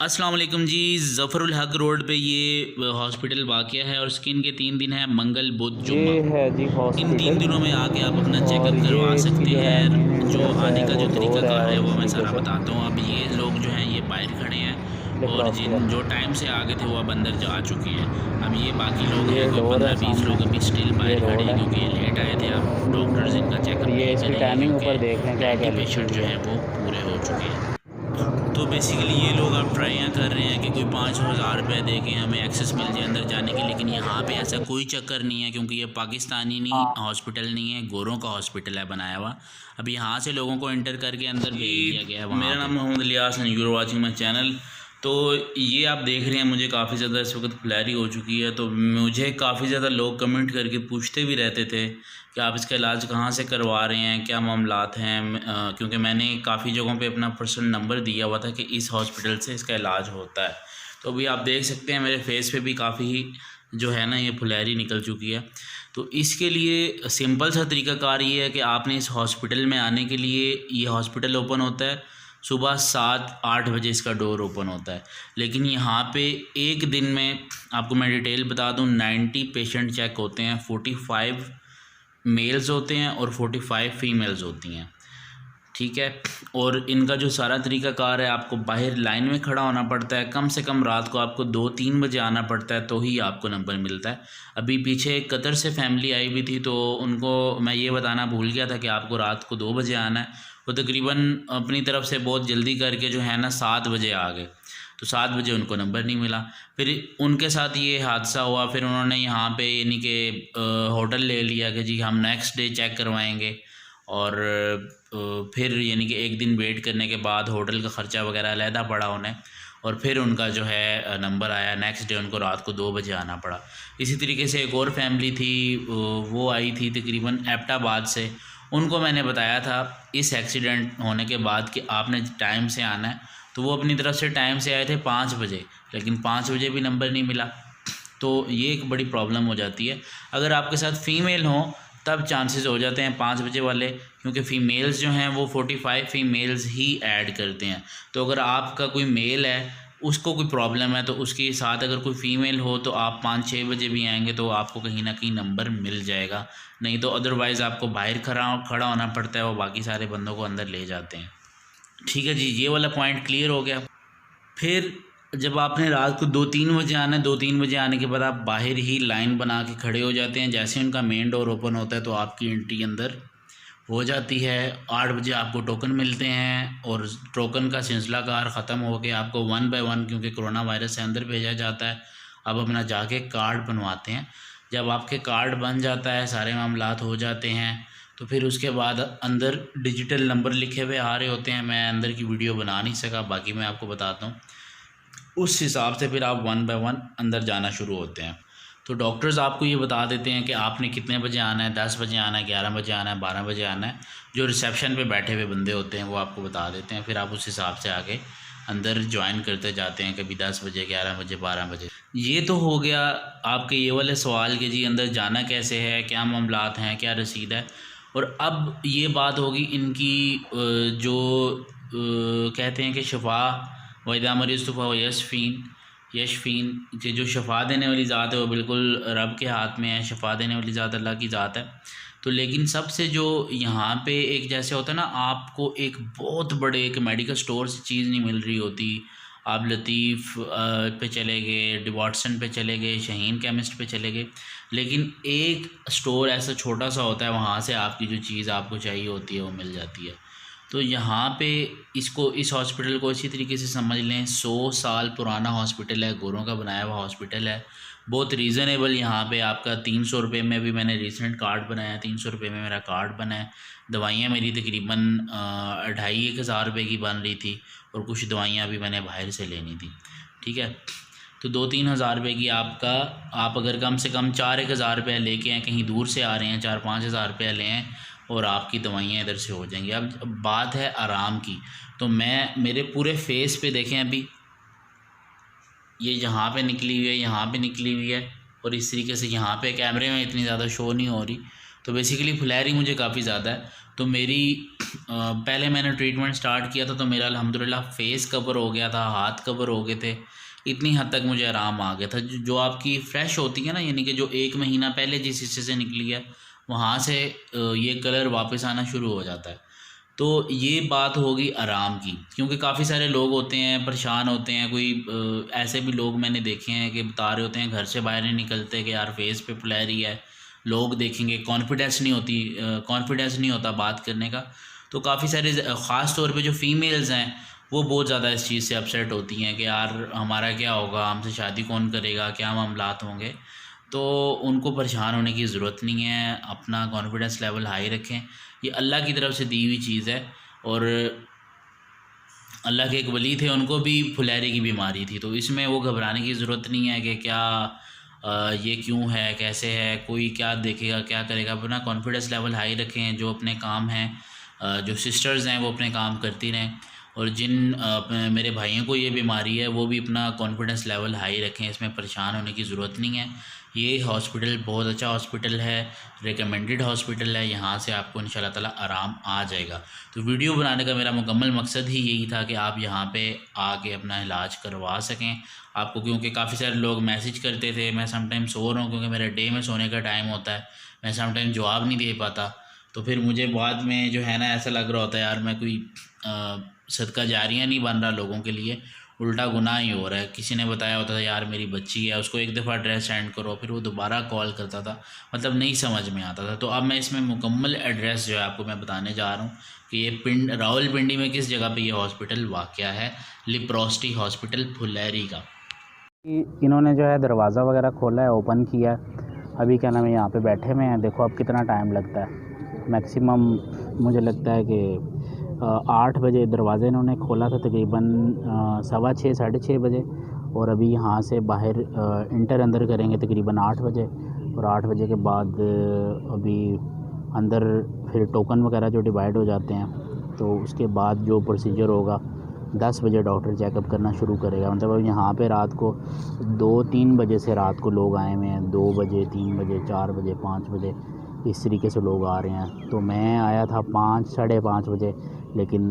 अस्सलाम वालेकुम जी। ज़फ़रुल हक रोड पे ये हॉस्पिटल वाक़या है और स्किन के 3 दिन है, मंगल बुध जुम्मा। ये है जी इन 3 हॉस्पिटल। दिनों में आके आप अपना और चेकअप ये करवा इसकी सकते जो है हैं। जो एंट्रेंस आने है का वो जो डोर है तरीक़ाकार है और वो इस मैं तरीके सारा से बताता हूँ। अब ये लोग जो हैं ये बाहर खड़े हैं ये और क्रॉस किया। जिन जो टाइम से आगे थे वो अब अंदर जा चुके हैं। अब ये बाकी लोग ये हैं, कोई डोर है 15-20 सामने, लोग अभी स्टिल ये बाहर खड़े रोड हैं है। क्योंकि ये लेट आए थे। अब डॉक्टर्स इनका और चेकअप ये नहीं इसकी करेंगे टाइमिंग ऊपर क्योंकि देख लें क्या क्या 90 लिखी पेशेंट हुई जो है। हैं वो पूरे हो चुके हैं। तो बेसिकली ये लोग अब ट्राइयाँ कर रहे हैं कि कोई 5,000 रुपये दे के हमें एक्सेस मिल जाए अंदर जाने की, लेकिन यहाँ पे ऐसा कोई चक्कर नहीं है क्योंकि ये पाकिस्तानी नहीं हाँ हॉस्पिटल नहीं है, गोरों का हॉस्पिटल है बनाया हुआ। अब यहाँ से लोगों को एंटर करके अंदर भेज दिया गया है वहाँ मेरा नाम Mohammad Ilyas and you are watching my channel. तो ये आप देख रहे हैं मुझे काफ़ी ज़्यादा इस वक्त फ्लैरी हो चुकी है। तो मुझे काफ़ी ज़्यादा लोग कमेंट करके पूछते भी रहते थे कि आप इसका इलाज कहाँ से करवा रहे हैं, क्या मामलात हैं। क्योंकि मैंने काफ़ी जगहों पे अपना पर्सनल नंबर दिया हुआ था कि इस हॉस्पिटल से इसका इलाज होता है। तो अभी आप देख सकते हैं मेरे फेस पे भी काफ़ी जो है ना ये फुलैरी निकल चुकी है। तो इसके लिए सिंपल सा तरीक़ाकार ये है कि आपने इस हॉस्पिटल में आने के लिए, ये हॉस्पिटल ओपन होता है सुबह 7-8 बजे इसका डोर ओपन होता है। लेकिन यहाँ पे एक दिन में आपको मैं डिटेल बता दूँ, 90 पेशेंट चेक होते हैं, 45 मेल्स होते हैं और 45 फीमेल्स होती हैं, ठीक है। और इनका जो सारा तरीक़ाकार है, आपको बाहर लाइन में खड़ा होना पड़ता है, कम से कम रात को आपको 2-3 बजे आना पड़ता है तो ही आपको नंबर मिलता है। अभी पीछे कतर से फैमिली आई हुई थी तो उनको मैं ये बताना भूल गया था कि आपको रात को 2 बजे आना है। वो तकरीबन अपनी तरफ से बहुत जल्दी करके जो है ना 7 बजे आ गए, तो 7 बजे उनको नंबर नहीं मिला। फिर उनके साथ ये हादसा हुआ। फिर उन्होंने यहाँ पे यानी कि होटल ले लिया कि जी हम नेक्स्ट डे चेक करवाएंगे। और फिर यानी कि एक दिन वेट करने के बाद होटल का ख़र्चा वगैरह अलहदा पड़ा उन्हें, और फिर उनका जो है नंबर आया। नेक्स्ट डे उनको रात को 2 बजे आना पड़ा। इसी तरीके से एक और फैमिली थी, वो आई थी तकरीबन एबटाबाद से। उनको मैंने बताया था इस एक्सीडेंट होने के बाद कि आपने टाइम से आना है, तो वो अपनी तरफ से टाइम से आए थे 5 बजे, लेकिन 5 बजे भी नंबर नहीं मिला। तो ये एक बड़ी प्रॉब्लम हो जाती है। अगर आपके साथ फ़ीमेल हों तब चांसेस हो जाते हैं 5 बजे वाले, क्योंकि फ़ीमेल्स जो हैं वो 45 फ़ीमेल्स ही ऐड करते हैं। तो अगर आपका कोई मेल है, उसको कोई प्रॉब्लम है, तो उसके साथ अगर कोई फ़ीमेल हो तो आप 5-6 बजे भी आएँगे तो आपको कहीं न कहीं नंबर मिल जाएगा। नहीं तो अदरवाइज़ आपको बाहर खड़ा होना पड़ता है, वो बाकी सारे बंदों को अंदर ले जाते हैं। ठीक है जी, ये वाला पॉइंट क्लियर हो गया। फिर जब आपने रात को 2-3 बजे आना है, 2-3 बजे आने के बाद आप बाहर ही लाइन बना के खड़े हो जाते हैं। जैसे उनका मेन डोर ओपन होता है तो आपकी एंट्री अंदर हो जाती है। 8 बजे आपको टोकन मिलते हैं और टोकन का सिलसिलाकार ख़त्म हो के आपको 1 बाय 1, क्योंकि कोरोना वायरस से अंदर भेजा जाता है, आप अपना जाके कार्ड बनवाते हैं। जब आपके कार्ड बन जाता है, सारे मामलात हो जाते हैं, तो फिर उसके बाद अंदर डिजिटल नंबर लिखे हुए आ रहे होते हैं। मैं अंदर की वीडियो बना नहीं सका, बाकी मैं आपको बताता हूँ। उस हिसाब से फिर आप 1 बाय 1 अंदर जाना शुरू होते हैं। तो डॉक्टर्स आपको ये बता देते हैं कि आपने कितने बजे आना है, 10 बजे आना है, 11 बजे आना है, 12 बजे आना है। जो रिसेप्शन पे बैठे हुए बंदे होते हैं वो आपको बता देते हैं। फिर आप उस हिसाब से आगे अंदर ज्वाइन करते जाते हैं, कभी 10 बजे, 11 बजे, 12 बजे। ये तो हो गया आपके ये वाले सवाल कि जी अंदर जाना कैसे है, क्या मामलात हैं, क्या रसीद है। और अब ये बात होगी इनकी जो कहते हैं कि शफा वैदा मरीज़ तुफ़ा यशफ़ीन कि जो शफ़ा देने वाली ज़ात है वो बिल्कुल रब के हाथ में है। शफ़ा देने वाली ज़ात अल्लाह की ज़ात है। तो लेकिन सबसे जो यहाँ पे एक जैसे होता है ना, आपको एक बहुत बड़े एक मेडिकल स्टोर से चीज़ नहीं मिल रही होती, आप लतीफ़ पे चले गए, वाटसन पे चले गए, शहीन केमिस्ट पे चले गए, लेकिन एक स्टोर ऐसा छोटा सा होता है, वहाँ से आपकी जो चीज़ आपको चाहिए होती है वो मिल जाती है। तो यहाँ पे इसको, इस हॉस्पिटल को इसी तरीके से समझ लें, 100 साल पुराना हॉस्पिटल है, गोरों का बनाया हुआ हॉस्पिटल है। बहुत रीज़नेबल यहाँ पे आपका 300 रुपये में भी मैंने रिसेंट कार्ड बनाया, 300 रुपये में मेरा कार्ड बना है। दवाइयाँ मेरी तकरीबन 2,500 रुपये की बन रही थी, और कुछ दवाइयाँ भी मैंने बाहर से लेनी थी, ठीक है। तो 2-3 हज़ार रुपये की आपका, आप अगर कम से कम 4-1 हज़ार रुपया लेके आएँ, कहीं दूर से आ रहे हैं, 4-5 हज़ार रुपया लें और आपकी दवाइयाँ इधर से हो जाएंगी। अब बात है आराम की, तो मैं मेरे पूरे फेस पे देखें, अभी ये यहाँ पे निकली हुई है, यहाँ पे निकली हुई है, और इस तरीके से यहाँ पे कैमरे में इतनी ज़्यादा शो नहीं हो रही। तो बेसिकली फ्लैरी मुझे काफ़ी ज़्यादा है। तो मेरी पहले मैंने ट्रीटमेंट स्टार्ट किया था तो मेरा अल्हम्दुलिल्लाह फेस कवर हो गया था, हाथ कवर हो गए थे, इतनी हद तक मुझे आराम आ गया था। जो आपकी फ़्रेश होती है ना, यानी कि जो 1 महीना पहले जिस हिस्से से निकली है वहाँ से ये कलर वापस आना शुरू हो जाता है। तो ये बात होगी आराम की, क्योंकि काफ़ी सारे लोग होते हैं परेशान होते हैं। कोई ऐसे भी लोग मैंने देखे हैं कि बता रहे होते हैं घर से बाहर नहीं निकलते कि यार फेस पे फ्लैरी है, लोग देखेंगे, कॉन्फिडेंस नहीं होता बात करने का। तो काफ़ी सारे ख़ास तौर पे जो फीमेल्स हैं वो बहुत ज़्यादा इस चीज़ से अपसेट होती हैं कि यार हमारा क्या होगा, हमसे शादी कौन करेगा, क्या मामलात होंगे। तो उनको परेशान होने की ज़रूरत नहीं है, अपना कॉन्फिडेंस लेवल हाई रखें। ये अल्लाह की तरफ से दी हुई चीज़ है, और अल्लाह के एक वली थे, उनको भी फुलैरी की बीमारी थी, तो इसमें वो घबराने की ज़रूरत नहीं है कि क्या ये क्यों है, कैसे है, कोई क्या देखेगा, क्या करेगा। अपना कॉन्फिडेंस लेवल हाई रखें, जो अपने काम हैं, जो सिस्टर्स हैं वो अपने काम करती रहें, और जिन मेरे भाइयों को ये बीमारी है वो भी अपना कॉन्फिडेंस लेवल हाई रखें। इसमें परेशान होने की ज़रूरत नहीं है। ये हॉस्पिटल बहुत अच्छा हॉस्पिटल है, रिकमेंडेड हॉस्पिटल है, यहाँ से आपको इंशाल्लाह ताला आराम आ जाएगा। तो वीडियो बनाने का मेरा मुकम्मल मकसद ही यही था कि आप यहाँ पे आके अपना इलाज करवा सकें आपको, क्योंकि काफ़ी सारे लोग मैसेज करते थे, मैं समटाइम सो रहा हूँ क्योंकि मेरा डे में सोने का टाइम होता है, मैं समटाइम जवाब नहीं दे पाता। तो फिर मुझे बाद में जो है ना ऐसा लग रहा होता है यार मैं कोई सदका जारिया नहीं बन रहा लोगों के लिए, उल्टा गुनाह ही हो रहा है। किसी ने बताया होता था यार मेरी बच्ची है, उसको एक दफ़ा एड्रेस सेंड करो, फिर वो दोबारा कॉल करता था, मतलब नहीं समझ में आता था। तो अब मैं इसमें मुकम्मल एड्रेस जो है आपको मैं बताने जा रहा हूँ कि ये रावलपिंडी में किस जगह पे ये हॉस्पिटल वाक़या है, लिप्रोसिटी हॉस्पिटल फुलैरी का। इन्होंने जो है दरवाज़ा वगैरह खोला है, ओपन किया है। अभी क्या नाम है यहाँ पे बैठे हुए हैं। देखो अब कितना टाइम लगता है, मैक्सिमम मुझे लगता है कि 8 बजे दरवाज़ा इन्होंने खोला था, तकरीबन 6:15 साढ़े 6 बजे, और अभी यहाँ से बाहर इंटर अंदर करेंगे तकरीबन 8 बजे, और 8 बजे के बाद अभी अंदर फिर टोकन वगैरह जो डिवाइड हो जाते हैं, तो उसके बाद जो प्रोसीजर होगा 10 बजे डॉक्टर चेकअप करना शुरू करेगा। मतलब अब यहाँ पे रात को 2-3 बजे से रात को लोग आए हुए हैं, 2 बजे 3 बजे 4 बजे 5 बजे इस तरीके से लोग आ रहे हैं। तो मैं आया था 5 साढ़े 5 बजे, लेकिन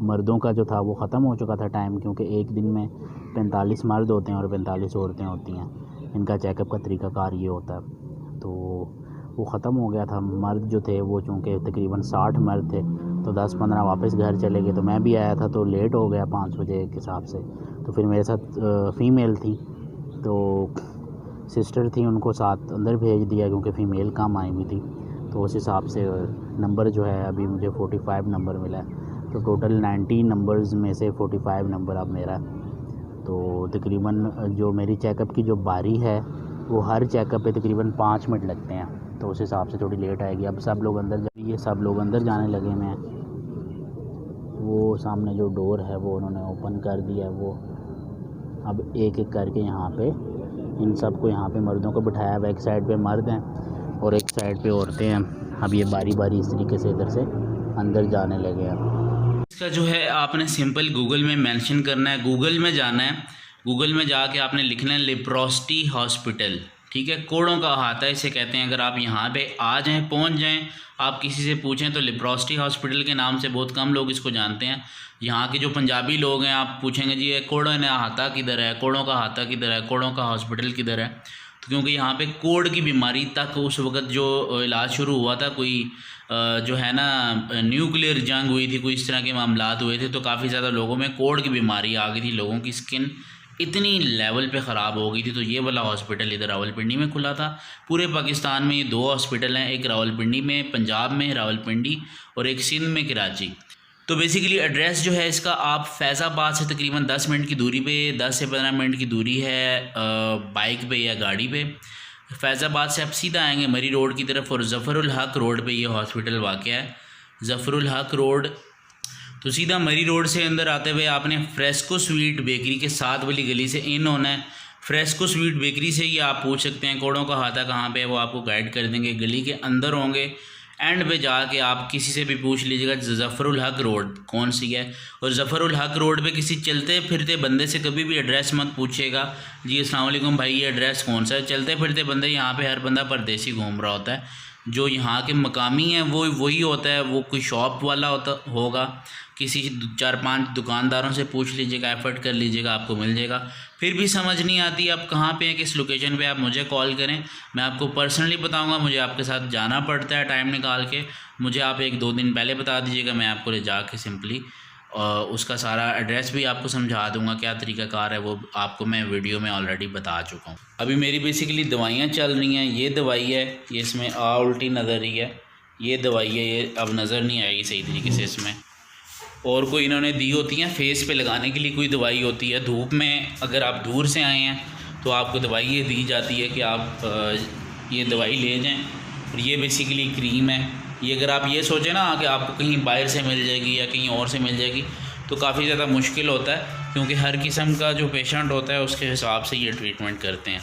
मर्दों का जो था वो ख़त्म हो चुका था टाइम, क्योंकि एक दिन में 45 मर्द होते हैं और 45 औरतें होती हैं। इनका चेकअप का तरीक़ाकार ये होता है। तो वो ख़त्म हो गया था। मर्द जो थे वो चूँकि तकरीबन 60 मर्द थे, तो 10-15 वापस घर चले गए। तो मैं भी आया था तो लेट हो गया 5 बजे के हिसाब से। तो फिर मेरे साथ फ़ीमेल थी, तो सिस्टर थी, उनको साथ अंदर भेज दिया क्योंकि फ़ीमेल कम आई हुई थी। तो उस हिसाब से नंबर जो है अभी मुझे 45 नंबर मिला है। तो टोटल 90 नंबर्स में से 45 नंबर अब मेरा है। तो तकरीबन जो मेरी चेकअप की जो बारी है वो हर चेकअप पे तकरीबन 5 मिनट लगते हैं, तो उस हिसाब से थोड़ी लेट आएगी। अब सब लोग अंदर जाने लगे हैं। वो सामने जो डोर है वो उन्होंने ओपन कर दिया है। वो अब एक एक करके यहाँ पे इन सब को यहाँ पे मर्दों को बिठाया हुआ, एक साइड पे मर्द हैं और एक साइड पे औरतें हैं। अब ये बारी बारी इस तरीके से इधर से अंदर जाने लगे हैं। इसका जो है आपने सिंपल गूगल में मेंशन करना है, गूगल में जाना है, गूगल में जाके आपने लिखना है लिप्रोसिटी हॉस्पिटल, ठीक है। कोड़ों का अहाता इसे कहते हैं। अगर आप यहाँ पे आ जाएं, पहुँच जाएं, आप किसी से पूछें तो लिप्रोसिटी हॉस्पिटल के नाम से बहुत कम लोग इसको जानते हैं। यहाँ के जो पंजाबी लोग हैं, आप पूछेंगे जी ये कोड़ों ने अहाता किधर है, कोड़ों का अहाता किधर है, कोड़ों का हॉस्पिटल किधर है। तो क्योंकि यहाँ पे कोड़ की बीमारी तक उस वक्त जो इलाज शुरू हुआ था, कोई जो है ना न्यूक्लियर जंग हुई थी, कोई इस तरह के मामलात हुए थे, तो काफ़ी ज़्यादा लोगों में कोड़ की बीमारी आ गई थी। लोगों की स्किन इतनी लेवल पे ख़राब हो गई थी। तो ये वाला हॉस्पिटल इधर रावलपिंडी में खुला था। पूरे पाकिस्तान में ये 2 हॉस्पिटल हैं, एक रावलपिंडी में पंजाब में रावलपिंडी और एक सिंध में कराची। तो बेसिकली एड्रेस जो है इसका, आप फैज़ाबाद से तकरीबन 10 मिनट की दूरी पे, 10 से 15 मिनट की दूरी है बाइक पे या गाड़ी पे। फैज़ाबाद से आप सीधा आएंगे मरी रोड की तरफ और ज़फ़रुल हक रोड पे ये हॉस्पिटल वाक़ है। ज़फ़रुल हक रोड, तो सीधा मरी रोड से अंदर आते हुए आपने फ्रेस्को स्वीट बेकरी के साथ वाली गली से इन होना है। फ्रेस्को स्वीट बेकरी से ही आप पूछ सकते हैं कोड़ों का हाथा कहाँ पे है, वो आपको गाइड कर देंगे। गली के अंदर होंगे, एंड पे जाके आप किसी से भी पूछ लीजिएगा ज़फ़रुल हक रोड कौन सी है। और ज़फ़रुल हक रोड पे किसी चलते फिरते बंदे से कभी भी एड्रेस मत पूछिएगा जी अस्सलाम वालेकुम भाई ये एड्रेस कौन सा है। चलते फिरते बंदे, यहाँ पे हर बंदा परदेसी घूम रहा होता है, जो यहाँ के मकामी हैं वो वही होता है, वो कोई शॉप वाला होगा, किसी 4-5 दुकानदारों से पूछ लीजिएगा, एफर्ट कर लीजिएगा, आपको मिल जाएगा। फिर भी समझ नहीं आती आप कहाँ पे हैं, किस लोकेशन पे, आप मुझे कॉल करें, मैं आपको पर्सनली बताऊंगा। मुझे आपके साथ जाना पड़ता है टाइम निकाल के, मुझे आप 1-2 दिन पहले बता दीजिएगा, मैं आपको ले जा के सिंपली उसका सारा एड्रेस भी आपको समझा दूंगा, क्या तरीक़ाकार है वो आपको मैं वीडियो में ऑलरेडी बता चुका हूँ। अभी मेरी बेसिकली दवाइयाँ चल रही हैं। ये दवाई है, ये इसमें उल्टी नज़र रही है, ये दवाई है, ये अब नज़र नहीं आएगी सही तरीके से इसमें। और कोई इन्होंने दी होती हैं फेस पे लगाने के लिए, कोई दवाई होती है धूप में, अगर आप दूर से आए हैं तो आपको दवाई ये दी जाती है कि आप ये दवाई ले जाएं। और ये बेसिकली क्रीम है। ये अगर आप ये सोचें ना कि आपको कहीं बाहर से मिल जाएगी या कहीं और से मिल जाएगी, तो काफ़ी ज़्यादा मुश्किल होता है, क्योंकि हर किस्म का जो पेशेंट होता है उसके हिसाब से ये ट्रीटमेंट करते हैं।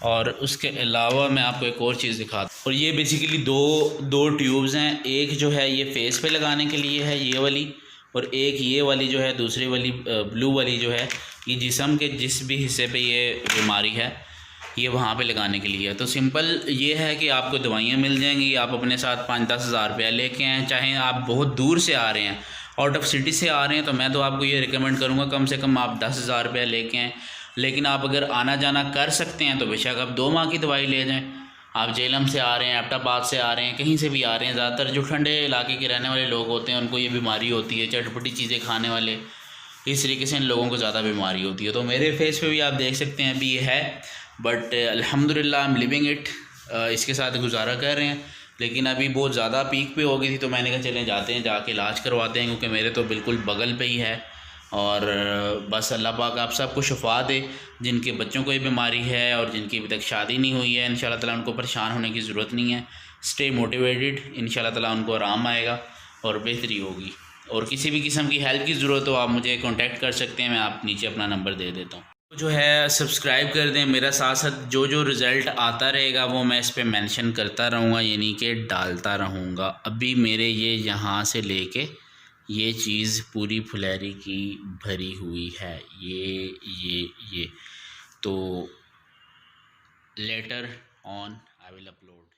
और उसके अलावा मैं आपको एक और चीज़ दिखाता हूँ। और ये बेसिकली दो ट्यूब्स हैं, एक जो है ये फेस पे लगाने के लिए है ये वाली, और एक ये वाली जो है दूसरी वाली ब्लू वाली जो है ये जिस्म के जिस भी हिस्से पे ये बीमारी है ये वहाँ पे लगाने के लिए है। तो सिंपल ये है कि आपको दवाइयाँ मिल जाएंगी, आप अपने साथ 5-10 हज़ार रुपया लेके आएँ। चाहे आप बहुत दूर से आ रहे हैं, आउट ऑफ सिटी से आ रहे हैं, तो मैं तो आपको ये रिकमेंड करूँगा कम से कम आप 10 हज़ार रुपया लेके आएँ। लेकिन आप अगर आना जाना कर सकते हैं तो बेशक आप 2 माह की दवाई ले जाएँ। आप झेलम से आ रहे हैं, एबटाबाद से आ रहे हैं, कहीं से भी आ रहे हैं, ज़्यादातर जो ठंडे इलाके के रहने वाले लोग होते हैं उनको ये बीमारी होती है, चटपटी चीज़ें खाने वाले, इस तरीके से इन लोगों को ज़्यादा बीमारी होती है। तो मेरे फेस पे भी आप देख सकते हैं अभी ये है, बट अल्हम्दुलिल्लाह आई एम लिविंग इट, इसके साथ गुजारा कर रहे हैं। लेकिन अभी बहुत ज़्यादा पीक पे हो गई थी, तो मैंने कहा चलें जाते हैं, जाके इलाज करवाते हैं, क्योंकि मेरे तो बिल्कुल बगल पे ही है। और बस अल्लाह पाक आप सबको शफा दे, जिनके बच्चों को ये बीमारी है और जिनकी अभी तक शादी नहीं हुई है, इंशाल्लाह ताला उनको परेशान होने की ज़रूरत नहीं है। स्टे मोटिवेटेड, इंशाल्लाह ताला उनको आराम आएगा और बेहतरी होगी। और किसी भी किस्म की हेल्प की ज़रूरत हो आप मुझे कांटेक्ट कर सकते हैं, मैं आप नीचे अपना नंबर दे देता हूँ। जो है सब्सक्राइब कर दें, मेरा साथ साथ जो रिज़ल्ट आता रहेगा वो मैं इस पर मेंशन करता रहूँगा, यानी कि डालता रहूँगा। अभी मेरे ये यहाँ से लेके ये चीज़ पूरी फुलैरी की भरी हुई है, ये तो later on I will upload.